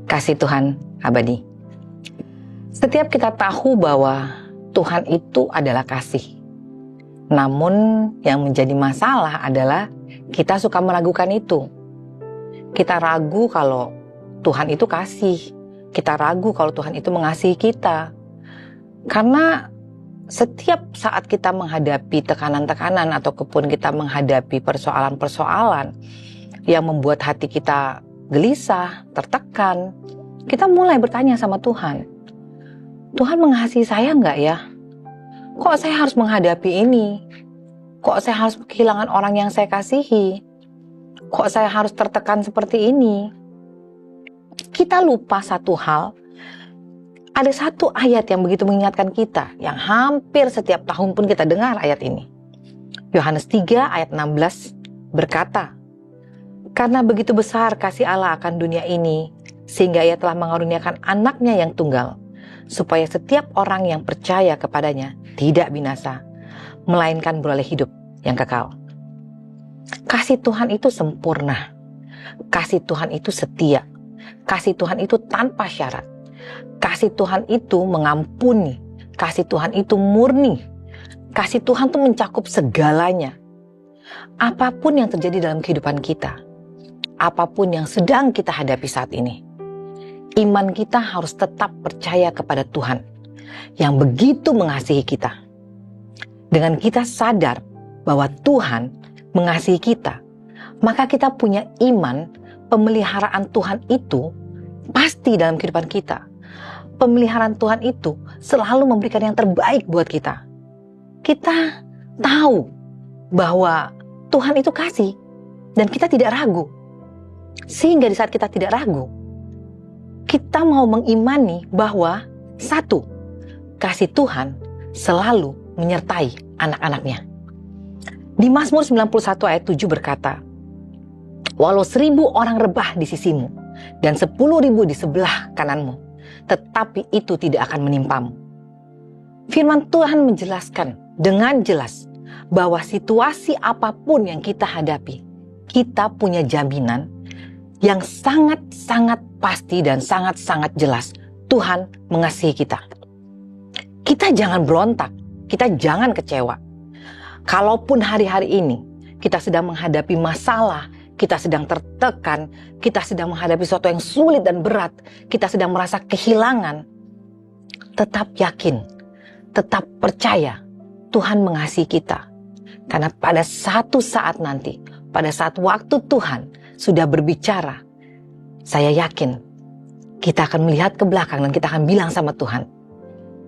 Kasih Tuhan abadi. Setiap kita tahu bahwa Tuhan itu adalah kasih. Namun yang menjadi masalah adalah kita suka meragukan itu. Kita ragu kalau Tuhan itu kasih. Kita ragu kalau Tuhan itu mengasihi kita. Karena setiap saat kita menghadapi tekanan-tekanan ataupun kita menghadapi persoalan-persoalan yang membuat hati kita gelisah, tertekan, kita mulai bertanya sama Tuhan. Tuhan mengasihi saya enggak ya? Kok saya harus menghadapi ini? Kok saya harus kehilangan orang yang saya kasihi? Kok saya harus tertekan seperti ini? Kita lupa satu hal. Ada satu ayat yang begitu mengingatkan kita, yang hampir setiap tahun pun kita dengar ayat ini. Yohanes 3 ayat 16 berkata, "Karena begitu besar kasih Allah akan dunia ini, sehingga Ia telah mengaruniakan anaknya yang tunggal, supaya setiap orang yang percaya kepadanya tidak binasa, melainkan beroleh hidup yang kekal." Kasih Tuhan itu sempurna. Kasih Tuhan itu setia. Kasih Tuhan itu tanpa syarat. Kasih Tuhan itu mengampuni. Kasih Tuhan itu murni. Kasih Tuhan itu mencakup segalanya. Apapun yang terjadi dalam kehidupan kita, apapun yang sedang kita hadapi saat ini, iman kita harus tetap percaya kepada Tuhan yang begitu mengasihi kita. Dengan kita sadar bahwa Tuhan mengasihi kita, maka kita punya iman pemeliharaan Tuhan itu pasti dalam kehidupan kita. Pemeliharaan Tuhan itu selalu memberikan yang terbaik buat kita. Kita tahu bahwa Tuhan itu kasih dan kita tidak ragu. Sehingga di saat kita tidak ragu, kita mau mengimani bahwa satu, kasih Tuhan selalu menyertai anak-anaknya. Di Mazmur 91 ayat 7 berkata, "Walau 1000 orang rebah di sisimu dan 10.000 di sebelah kananmu, tetapi itu tidak akan menimpamu." Firman Tuhan menjelaskan dengan jelas bahwa situasi apapun yang kita hadapi, kita punya jaminan yang sangat-sangat pasti dan sangat-sangat jelas. Tuhan mengasihi kita. Kita jangan berontak, kita jangan kecewa. Kalaupun hari-hari ini kita sedang menghadapi masalah, kita sedang tertekan, kita sedang menghadapi sesuatu yang sulit dan berat, kita sedang merasa kehilangan, tetap yakin, tetap percaya Tuhan mengasihi kita. Karena pada satu saat nanti, pada saat waktu Tuhan sudah berbicara, saya yakin kita akan melihat ke belakang dan kita akan bilang sama Tuhan,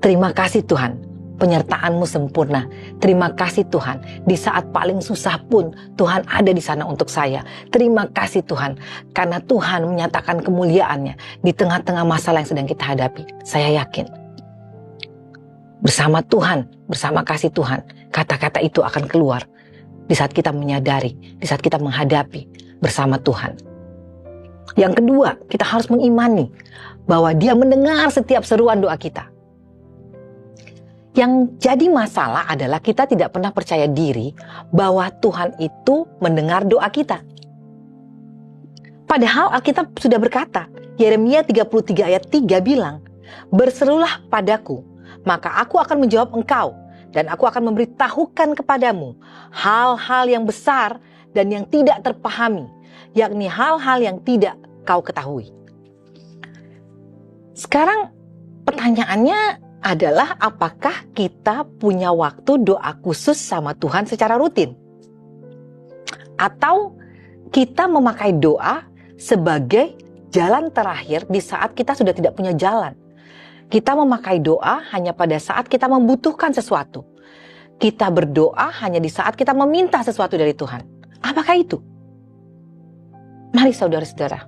"Terima kasih Tuhan, penyertaan-Mu sempurna. Terima kasih Tuhan, di saat paling susah pun Tuhan ada di sana untuk saya. Terima kasih Tuhan, karena Tuhan menyatakan kemuliaan-Nya di tengah-tengah masalah yang sedang kita hadapi." Saya yakin bersama Tuhan, bersama kasih Tuhan, kata-kata itu akan keluar di saat kita menyadari, di saat kita menghadapi bersama Tuhan. Yang kedua, kita harus mengimani bahwa Dia mendengar setiap seruan doa kita. Yang jadi masalah adalah kita tidak pernah percaya diri bahwa Tuhan itu mendengar doa kita. Padahal Alkitab sudah berkata, Yeremia 33 ayat 3 bilang, "Berserulah padaku, maka aku akan menjawab engkau, dan aku akan memberitahukan kepadamu hal-hal yang besar dan yang tidak terpahami, yakni hal-hal yang tidak kau ketahui." Sekarang pertanyaannya adalah, apakah kita punya waktu doa khusus sama Tuhan secara rutin? Atau kita memakai doa sebagai jalan terakhir di saat kita sudah tidak punya jalan? Kita memakai doa hanya pada saat kita membutuhkan sesuatu. Kita berdoa hanya di saat kita meminta sesuatu dari Tuhan. Apakah itu? Mari saudara-saudara,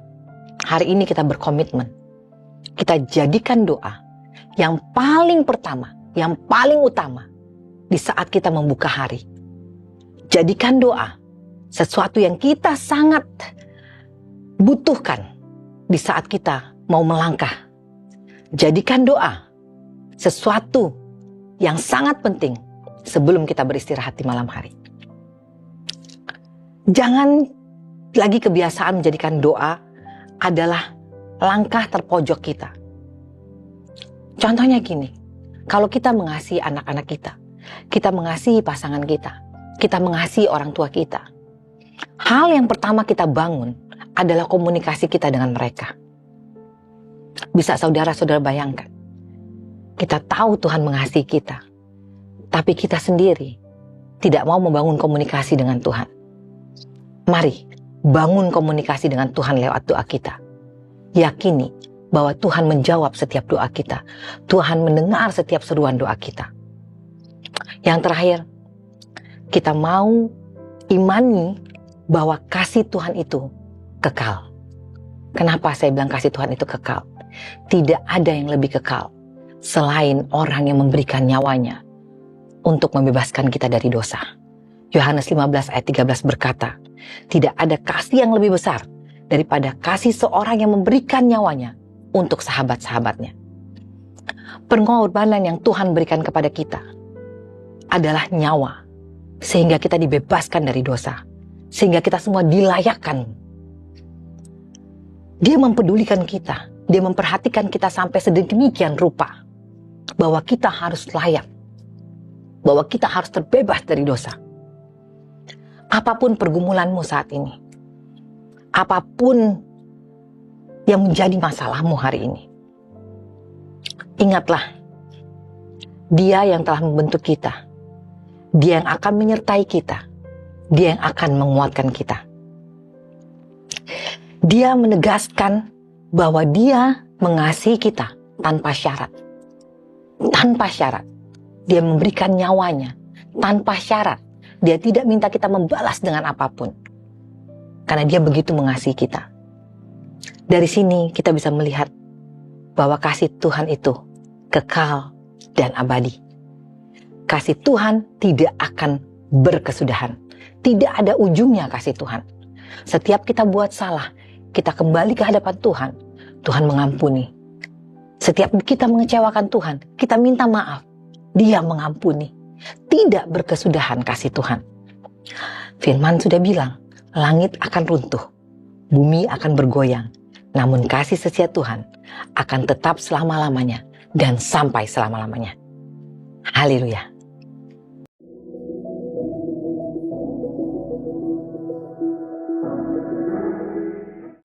hari ini kita berkomitmen. Kita jadikan doa yang paling pertama, yang paling utama di saat kita membuka hari. Jadikan doa sesuatu yang kita sangat butuhkan di saat kita mau melangkah. Jadikan doa sesuatu yang sangat penting sebelum kita beristirahat di malam hari. Jangan lagi kebiasaan menjadikan doa adalah langkah terpojok kita. Contohnya gini, kalau kita mengasihi anak-anak kita mengasihi pasangan kita mengasihi orang tua kita, hal yang pertama kita bangun adalah komunikasi kita dengan mereka. Bisa saudara-saudara bayangkan, kita tahu Tuhan mengasihi kita, tapi kita sendiri tidak mau membangun komunikasi dengan Tuhan. Mari bangun komunikasi dengan Tuhan lewat doa kita. Yakini bahwa Tuhan menjawab setiap doa kita. Tuhan mendengar setiap seruan doa kita. Yang terakhir, kita mau imani bahwa kasih Tuhan itu kekal. Kenapa saya bilang kasih Tuhan itu kekal? Tidak ada yang lebih kekal selain orang yang memberikan nyawanya untuk membebaskan kita dari dosa. Yohanes 15 ayat 13 berkata, tidak ada kasih yang lebih besar daripada kasih seorang yang memberikan nyawanya untuk sahabat-sahabatnya. Pengorbanan yang Tuhan berikan kepada kita adalah nyawa, sehingga kita dibebaskan dari dosa, sehingga kita semua dilayakkan. Dia mempedulikan kita, dia memperhatikan kita sampai sedemikian rupa, bahwa kita harus layak, bahwa kita harus terbebas dari dosa. Apapun pergumulanmu saat ini, apapun yang menjadi masalahmu hari ini, ingatlah, Dia yang telah membentuk kita, Dia yang akan menyertai kita, Dia yang akan menguatkan kita. Dia menegaskan bahwa Dia mengasihi kita tanpa syarat. Tanpa syarat. Dia memberikan nyawanya tanpa syarat. Dia tidak minta kita membalas dengan apapun. Karena Dia begitu mengasihi kita. Dari sini kita bisa melihat bahwa kasih Tuhan itu kekal dan abadi. Kasih Tuhan tidak akan berkesudahan. Tidak ada ujungnya kasih Tuhan. Setiap kita buat salah, kita kembali ke hadapan Tuhan, Tuhan mengampuni. Setiap kita mengecewakan Tuhan, kita minta maaf, Dia mengampuni. Tidak berkesudahan kasih Tuhan. Firman sudah bilang, langit akan runtuh, bumi akan bergoyang, namun kasih setia Tuhan akan tetap selama-lamanya dan sampai selama-lamanya. Haleluya.